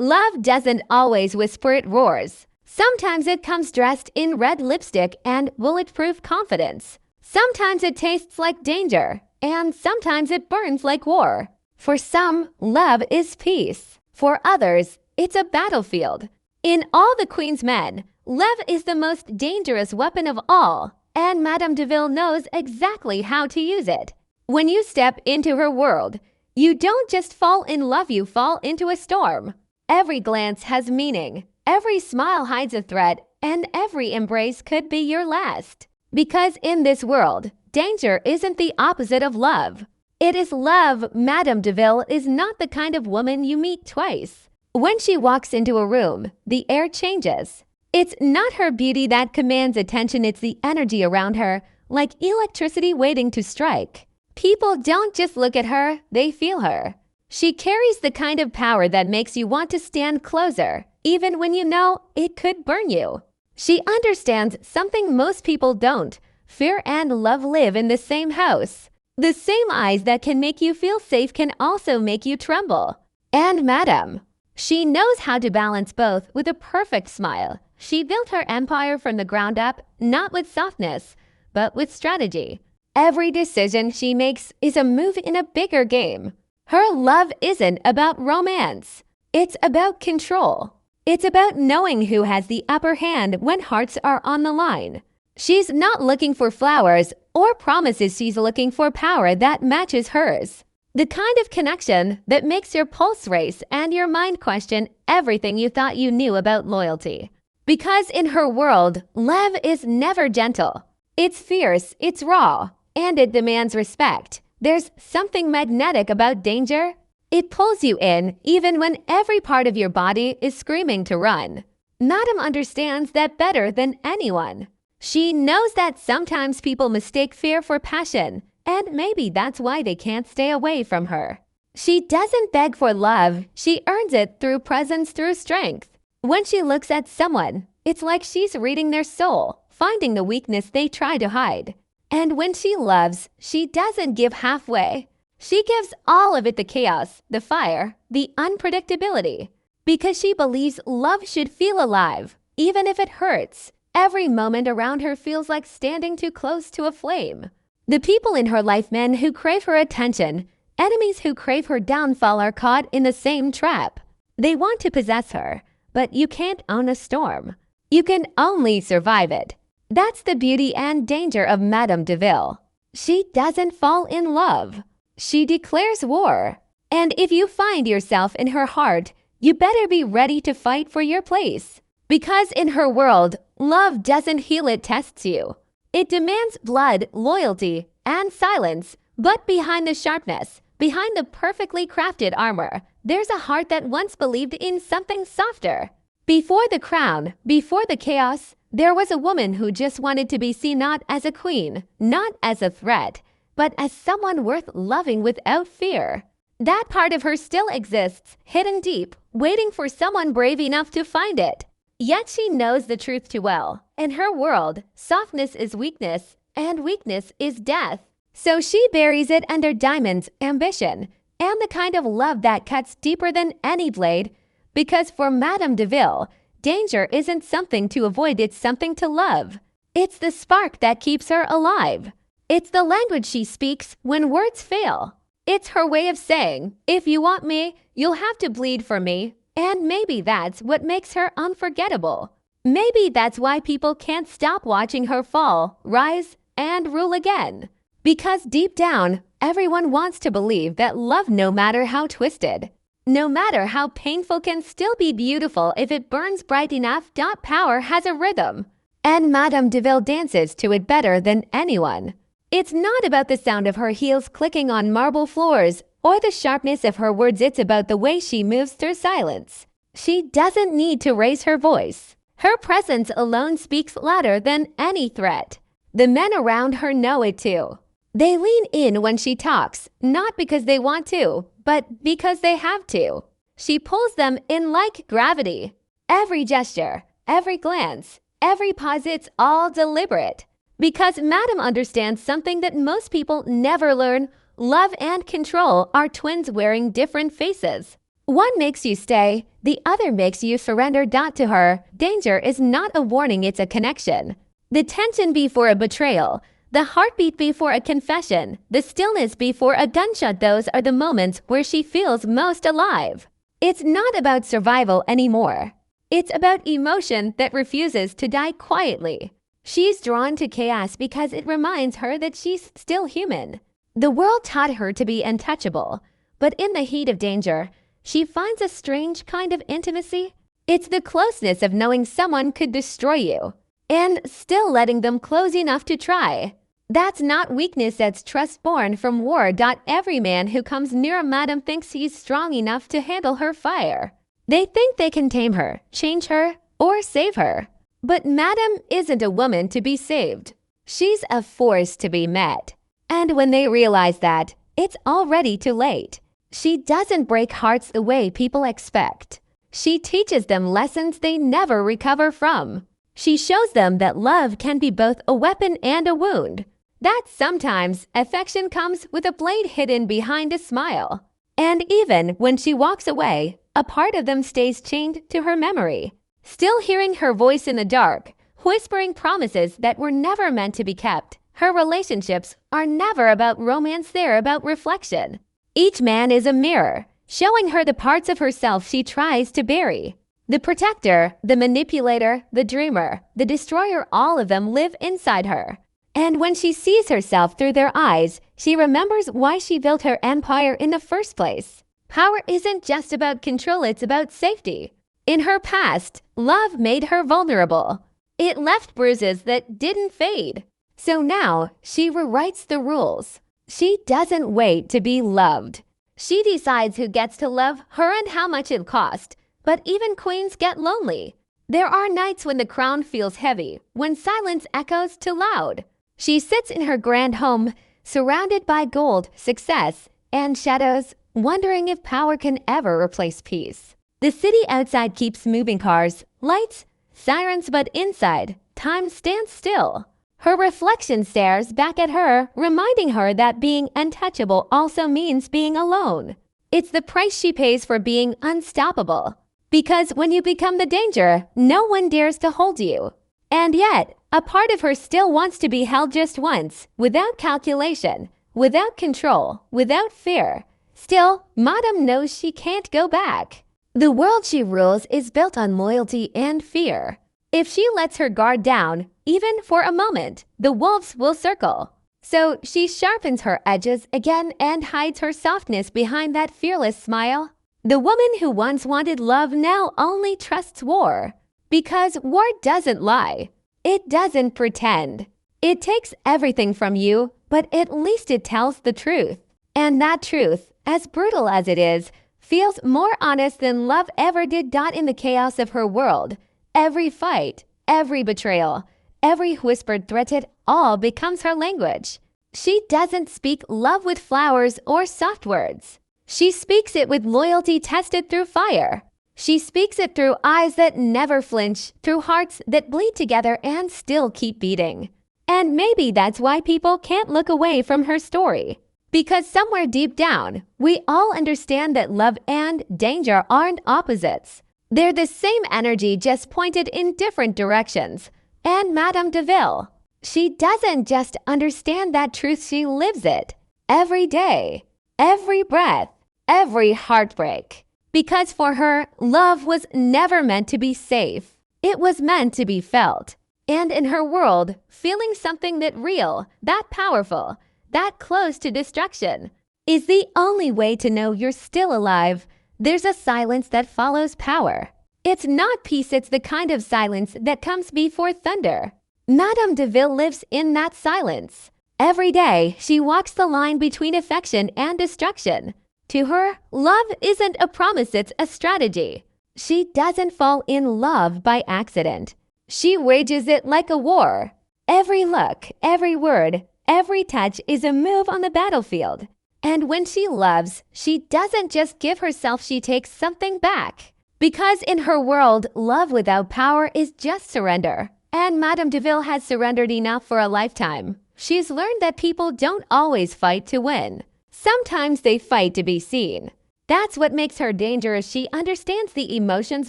love doesn't always whisper, it roars. Sometimes it comes dressed in red lipstick and bulletproof confidence. Sometimes it tastes like danger, and sometimes it burns like war. For some, love is peace. For others, it's a battlefield. In All the Queen's Men, love is the most dangerous weapon of all, and Madame DeVille knows exactly how to use it. When you step into her world, you don't just fall in love, you fall into a storm. Every glance has meaning, every smile hides a threat, and every embrace could be your last. Because in this world, danger isn't the opposite of love. It is love. Madame DeVille is not the kind of woman you meet twice. When she walks into a room, the air changes. It's not her beauty that commands attention, it's the energy around her, like electricity waiting to strike. People don't just look at her, they feel her. She carries the kind of power that makes you want to stand closer, even when you know it could burn you. She understands something most people don't. Fear and love live in the same house. The same eyes that can make you feel safe can also make you tremble. And Madame, she knows how to balance both with a perfect smile. She built her empire from the ground up, not with softness, but with strategy. Every decision she makes is a move in a bigger game. Her love isn't about romance. It's about control. It's about knowing who has the upper hand when hearts are on the line. She's not looking for flowers or promises, she's looking for power that matches hers. The kind of connection that makes your pulse race and your mind question everything you thought you knew about loyalty. Because in her world, love is never gentle. It's fierce, it's raw, and it demands respect. There's something magnetic about danger. It pulls you in even when every part of your body is screaming to run. Madame understands that better than anyone. She knows that sometimes people mistake fear for passion, and maybe that's why they can't stay away from her. She doesn't beg for love, she earns it through presence, through strength. When she looks at someone, it's like she's reading their soul, finding the weakness they try to hide. And when she loves, she doesn't give halfway. She gives all of it, the chaos, the fire, the unpredictability. Because she believes love should feel alive, even if it hurts. Every moment around her feels like standing too close to a flame. The people in her life, men who crave her attention, enemies who crave her downfall, are caught in the same trap. They want to possess her, but you can't own a storm. You can only survive it. That's the beauty and danger of Madame DeVille. She doesn't fall in love. She declares war. And if you find yourself in her heart, you better be ready to fight for your place. Because in her world, love doesn't heal, it tests you. It demands blood, loyalty, and silence. But behind the sharpness, behind the perfectly crafted armor, there's a heart that once believed in something softer. Before the crown, before the chaos, there was a woman who just wanted to be seen not as a queen, not as a threat, but as someone worth loving without fear. That part of her still exists, hidden deep, waiting for someone brave enough to find it. Yet she knows the truth too well. In her world, softness is weakness, and weakness is death. So she buries it under diamonds, ambition, and the kind of love that cuts deeper than any blade. Because for Madame DeVille, danger isn't something to avoid, it's something to love. It's the spark that keeps her alive. It's the language she speaks when words fail. It's her way of saying, if you want me, you'll have to bleed for me. And maybe that's what makes her unforgettable. Maybe that's why people can't stop watching her fall, rise, and rule again. Because deep down, everyone wants to believe that love, no matter how twisted, no matter how painful, can still be beautiful if it burns bright enough. Power has a rhythm, and Madame DeVille dances to it better than anyone. It's not about the sound of her heels clicking on marble floors or the sharpness of her words, it's about the way she moves through silence. She doesn't need to raise her voice. Her presence alone speaks louder than any threat. The men around her know it too. They lean in when she talks, not because they want to, but because they have to. She pulls them in like gravity. Every gesture, every glance, every pause, it's all deliberate. Because Madame understands something that most people never learn. Love and control are twins wearing different faces. One makes you stay, the other makes you surrender. To her, danger is not a warning, it's a connection. The tension before a betrayal, the heartbeat before a confession, the stillness before a gunshot, those are the moments where she feels most alive. It's not about survival anymore. It's about emotion that refuses to die quietly. She's drawn to chaos because it reminds her that she's still human. The world taught her to be untouchable, but in the heat of danger, she finds a strange kind of intimacy. It's the closeness of knowing someone could destroy you, and still letting them close enough to try. That's not weakness, that's trust born from war. Every man who comes near a madam thinks he's strong enough to handle her fire. They think they can tame her, change her, or save her. But madam isn't a woman to be saved. She's a force to be met. And when they realize that, it's already too late. She doesn't break hearts the way people expect. She teaches them lessons they never recover from. She shows them that love can be both a weapon and a wound. That sometimes affection comes with a blade hidden behind a smile. And even when she walks away, a part of them stays chained to her memory, still hearing her voice in the dark, whispering promises that were never meant to be kept. Her relationships are never about romance, they're about reflection. Each man is a mirror, showing her the parts of herself she tries to bury. The protector, the manipulator, the dreamer, the destroyer, all of them live inside her. And when she sees herself through their eyes, she remembers why she built her empire in the first place. Power isn't just about control, it's about safety. In her past, love made her vulnerable. It left bruises that didn't fade. So now, she rewrites the rules. She doesn't wait to be loved. She decides who gets to love her and how much it costs. But even queens get lonely. There are nights when the crown feels heavy, when silence echoes too loud. She sits in her grand home, surrounded by gold, success, and shadows, wondering if power can ever replace peace. The city outside keeps moving, cars, lights, sirens, but inside, time stands still. Her reflection stares back at her, reminding her that being untouchable also means being alone. It's the price she pays for being unstoppable. Because when you become the danger, no one dares to hold you. And yet, a part of her still wants to be held just once, without calculation, without control, without fear. Still, Madame knows she can't go back. The world she rules is built on loyalty and fear. If she lets her guard down, even for a moment, the wolves will circle. So she sharpens her edges again and hides her softness behind that fearless smile. The woman who once wanted love now only trusts war. Because war doesn't lie. It doesn't pretend. It takes everything from you, but at least it tells the truth. And that truth, as brutal as it is, feels more honest than love ever did. In the chaos of her world, every fight, every betrayal, every whispered threat, it all becomes her language. She doesn't speak love with flowers or soft words. She speaks it with loyalty tested through fire. She speaks it through eyes that never flinch, through hearts that bleed together and still keep beating. And maybe that's why people can't look away from her story. Because somewhere deep down, we all understand that love and danger aren't opposites. They're the same energy, just pointed in different directions. And Madame DeVille, she doesn't just understand that truth, she lives it. Every day, every breath, every heartbreak. Because for her, love was never meant to be safe. It was meant to be felt. And in her world, feeling something that real, that powerful, that close to destruction, is the only way to know you're still alive. There's a silence that follows power. It's not peace, it's the kind of silence that comes before thunder. Madame DeVille lives in that silence. Every day, she walks the line between affection and destruction. To her, love isn't a promise, it's a strategy. She doesn't fall in love by accident. She wages it like a war. Every look, every word, every touch is a move on the battlefield. And when she loves, she doesn't just give herself, she takes something back. Because in her world, love without power is just surrender. And Madame DeVille has surrendered enough for a lifetime. She's learned that people don't always fight to win. Sometimes they fight to be seen. That's what makes her dangerous. She understands the emotions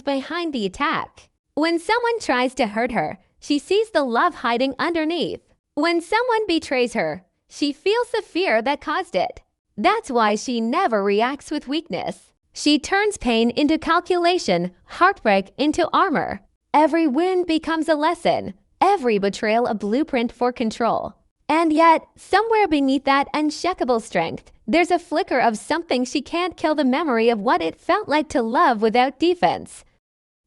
behind the attack. When someone tries to hurt her, she sees the love hiding underneath. When someone betrays her, she feels the fear that caused it. That's why she never reacts with weakness. She turns pain into calculation, heartbreak into armor. Every wound becomes a lesson, every betrayal a blueprint for control. And yet, somewhere beneath that unshakable strength, there's a flicker of something she can't kill: the memory of what it felt like to love without defense.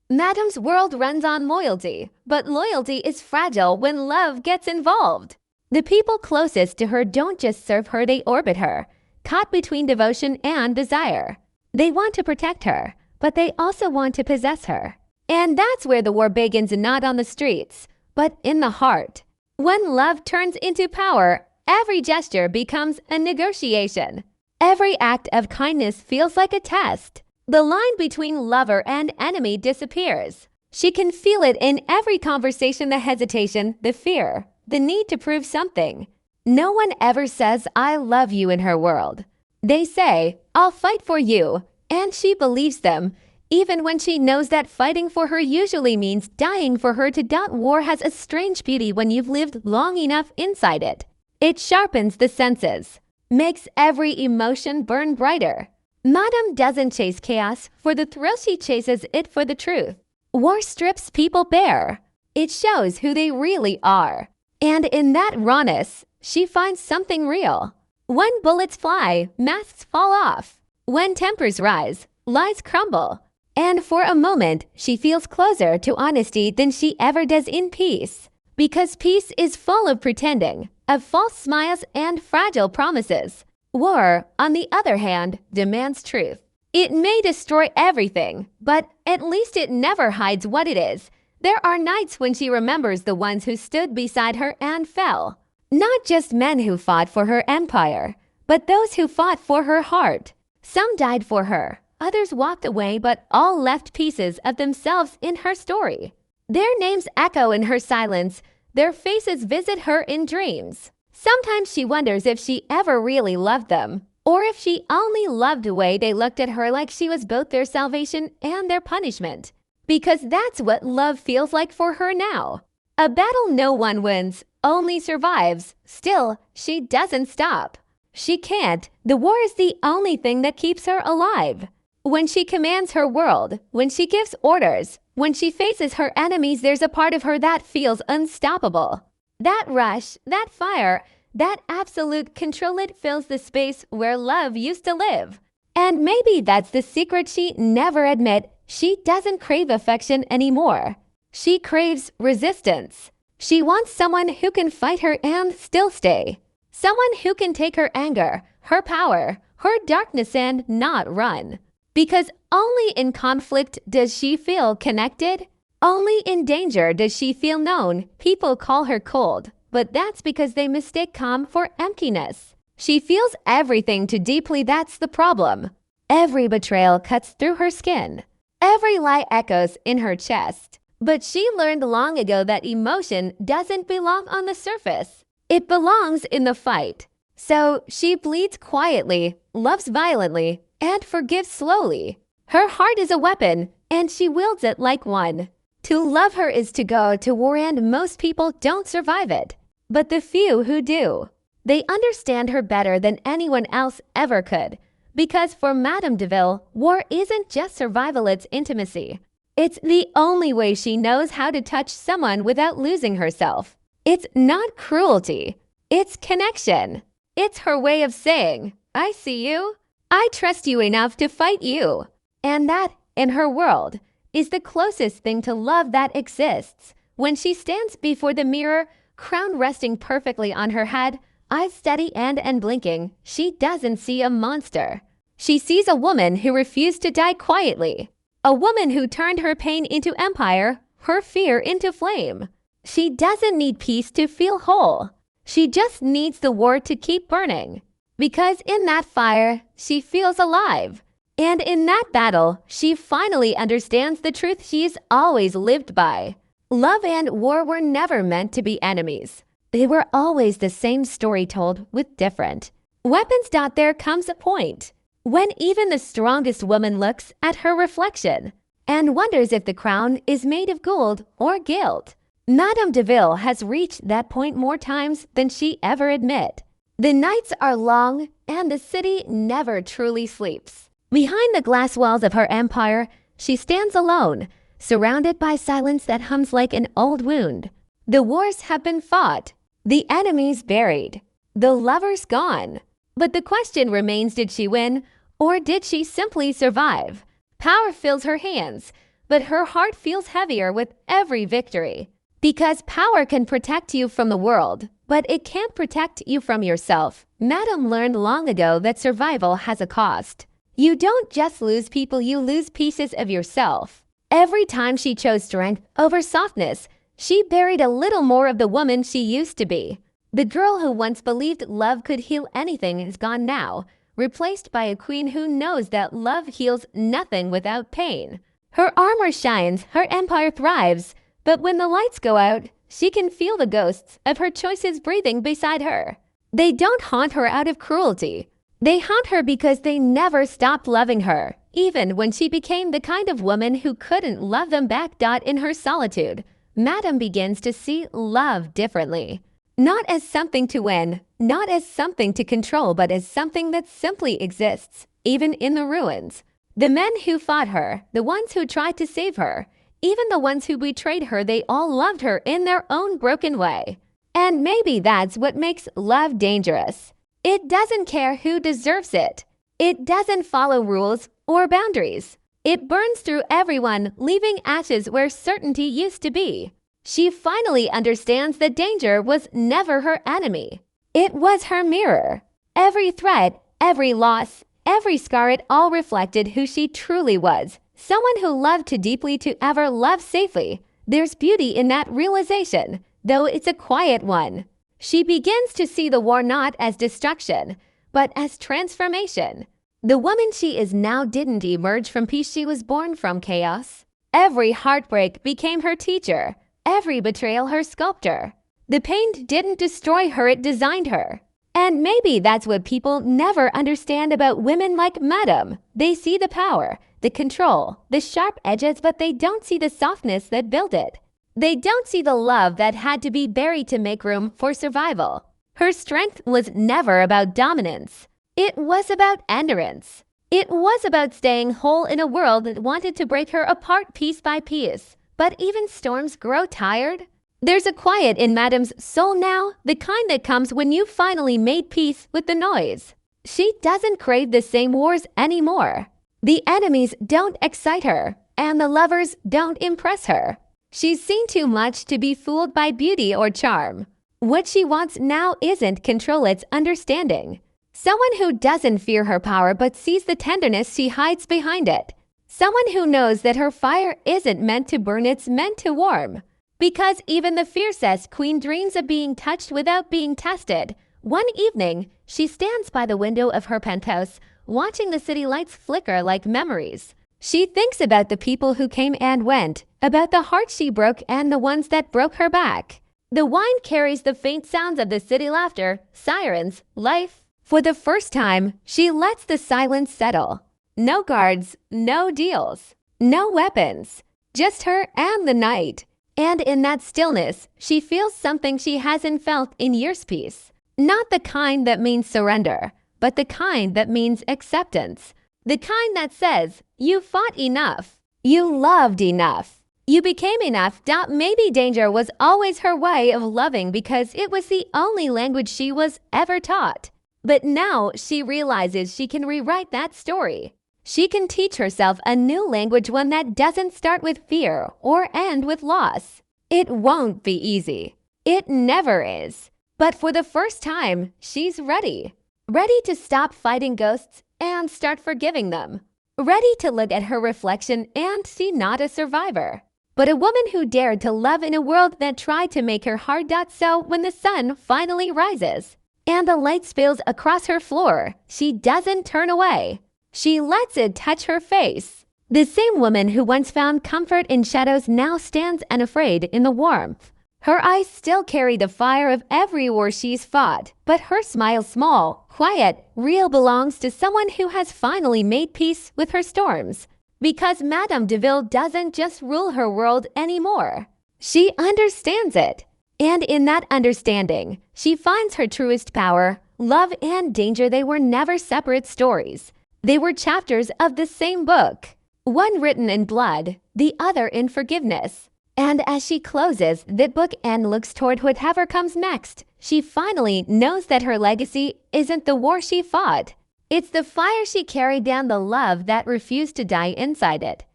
Madam's world runs on loyalty, but loyalty is fragile when love gets involved. The people closest to her don't just serve her, they orbit her, caught between devotion and desire. They want to protect her, but they also want to possess her. And that's where the war begins, not on the streets, but in the heart. When love turns into power, every gesture becomes a negotiation. Every act of kindness feels like a test. The line between lover and enemy disappears. She can feel it in every conversation: the hesitation, the fear, the need to prove something. No one ever says "I love you" in her world. They say, "I'll fight for you," and she believes them, even when she knows that fighting for her usually means dying for her. War has a strange beauty when you've lived long enough inside it. It sharpens the senses, makes every emotion burn brighter. Madame doesn't chase chaos for the thrill, she chases it for the truth. War strips people bare. It shows who they really are. And in that rawness, she finds something real. When bullets fly, masks fall off. When tempers rise, lies crumble. And for a moment, she feels closer to honesty than she ever does in peace. Because peace is full of pretending, of false smiles and fragile promises. War, on the other hand, demands truth. It may destroy everything, but at least it never hides what it is. There are nights when she remembers the ones who stood beside her and fell. Not just men who fought for her empire, but those who fought for her heart. Some died for her. Others walked away, but all left pieces of themselves in her story. Their names echo in her silence. Their faces visit her in dreams. Sometimes she wonders if she ever really loved them, or if she only loved the way they looked at her, like she was both their salvation and their punishment. Because that's what love feels like for her now. A battle no one wins, only survives. Still, she doesn't stop. She can't. The war is the only thing that keeps her alive. When she commands her world, when she gives orders, when she faces her enemies, there's a part of her that feels unstoppable. That rush, that fire, that absolute control, it fills the space where love used to live. And maybe that's the secret she never admit. She doesn't crave affection anymore. She craves resistance. She wants someone who can fight her and still stay. Someone who can take her anger, her power, her darkness and not run. Because only in conflict does she feel connected. Only in danger does she feel known. People call her cold, but that's because they mistake calm for emptiness. She feels everything too deeply, that's the problem. Every betrayal cuts through her skin. Every lie echoes in her chest. But she learned long ago that emotion doesn't belong on the surface. It belongs in the fight. So she bleeds quietly, loves violently, and forgives slowly. Her heart is a weapon, and she wields it like one. To love her is to go to war, and most people don't survive it. But the few who do, they understand her better than anyone else ever could. Because for Madame DeVille, war isn't just survival, it's intimacy. It's the only way she knows how to touch someone without losing herself. It's not cruelty. It's connection. It's her way of saying, "I see you. I trust you enough to fight you." And that, in her world, is the closest thing to love that exists. When she stands before the mirror, crown resting perfectly on her head, eyes steady and unblinking, she doesn't see a monster. She sees a woman who refused to die quietly. A woman who turned her pain into empire, her fear into flame. She doesn't need peace to feel whole. She just needs the war to keep burning. Because in that fire, she feels alive. And in that battle, she finally understands the truth she's always lived by. Love and war were never meant to be enemies. They were always the same story told with different weapons. There comes a point when even the strongest woman looks at her reflection and wonders if the crown is made of gold or gilt. Madame DeVille has reached that point more times than she ever admit. The nights are long and the city never truly sleeps. Behind the glass walls of her empire, she stands alone, surrounded by silence that hums like an old wound. The wars have been fought, the enemies buried, the lovers gone. But the question remains, did she win, or did she simply survive? Power fills her hands, but her heart feels heavier with every victory. Because power can protect you from the world, but it can't protect you from yourself. Madame learned long ago that survival has a cost. You don't just lose people, you lose pieces of yourself. Every time she chose strength over softness, she buried a little more of the woman she used to be. The girl who once believed love could heal anything is gone now, replaced by a queen who knows that love heals nothing without pain. Her armor shines, her empire thrives, but when the lights go out, she can feel the ghosts of her choices breathing beside her. They don't haunt her out of cruelty. They haunt her because they never stopped loving her, even when she became the kind of woman who couldn't love them back. In her solitude, Madame begins to see love differently. Not as something to win, not as something to control, but as something that simply exists, even in the ruins. The men who fought her, the ones who tried to save her, even the ones who betrayed her, they all loved her in their own broken way. And maybe that's what makes love dangerous. It doesn't care who deserves it. It doesn't follow rules or boundaries. It burns through everyone, leaving ashes where certainty used to be. She finally understands that danger was never her enemy. It was her mirror. Every threat, every loss, every scar, it all reflected who she truly was. Someone who loved too deeply to ever love safely. There's beauty in that realization, though it's a quiet one. She begins to see the war not as destruction, but as transformation. The woman she is now didn't emerge from peace, she was born from chaos. Every heartbreak became her teacher, every betrayal her sculptor. The pain didn't destroy her, it designed her. And maybe that's what people never understand about women like Madame. They see the power, the control, the sharp edges, but they don't see the softness that built it. They don't see the love that had to be buried to make room for survival. Her strength was never about dominance. It was about endurance. It was about staying whole in a world that wanted to break her apart piece by piece. But even storms grow tired. There's a quiet in Madame's soul now, the kind that comes when you finally made peace with the noise. She doesn't crave the same wars anymore. The enemies don't excite her, and the lovers don't impress her. She's seen too much to be fooled by beauty or charm. What she wants now isn't control, it's understanding. Someone who doesn't fear her power but sees the tenderness she hides behind it. Someone who knows that her fire isn't meant to burn, it's meant to warm. Because even the fiercest queen dreams of being touched without being tested. One evening, she stands by the window of her penthouse, watching the city lights flicker like memories. She thinks about the people who came and went, about the hearts she broke and the ones that broke her back. The wine carries the faint sounds of the city laughter, sirens, life. For the first time, she lets the silence settle. No guards, no deals, no weapons, just her and the night. And in that stillness, she feels something she hasn't felt in years. Peace. Not the kind that means surrender, but the kind that means acceptance. The kind that says, you fought enough. You loved enough. You became enough. Maybe danger was always her way of loving because it was the only language she was ever taught. But now she realizes she can rewrite that story. She can teach herself a new language, one that doesn't start with fear or end with loss. It won't be easy. It never is. But for the first time, she's ready. Ready to stop fighting ghosts and start forgiving them. Ready to look at her reflection and see not a survivor, but a woman who dared to love in a world that tried to make her hard. So when the sun finally rises and the light spills across her floor, she doesn't turn away. She lets it touch her face. The same woman who once found comfort in shadows now stands unafraid in the warmth. Her eyes still carry the fire of every war she's fought, but her smile, small, quiet, real, belongs to someone who has finally made peace with her storms. Because Madame DeVille doesn't just rule her world anymore. She understands it. And in that understanding, she finds her truest power. Love and danger, they were never separate stories. They were chapters of the same book. One written in blood, the other in forgiveness. And as she closes that book and looks toward whatever comes next, she finally knows that her legacy isn't the war she fought. It's the fire she carried down, the love that refused to die inside it.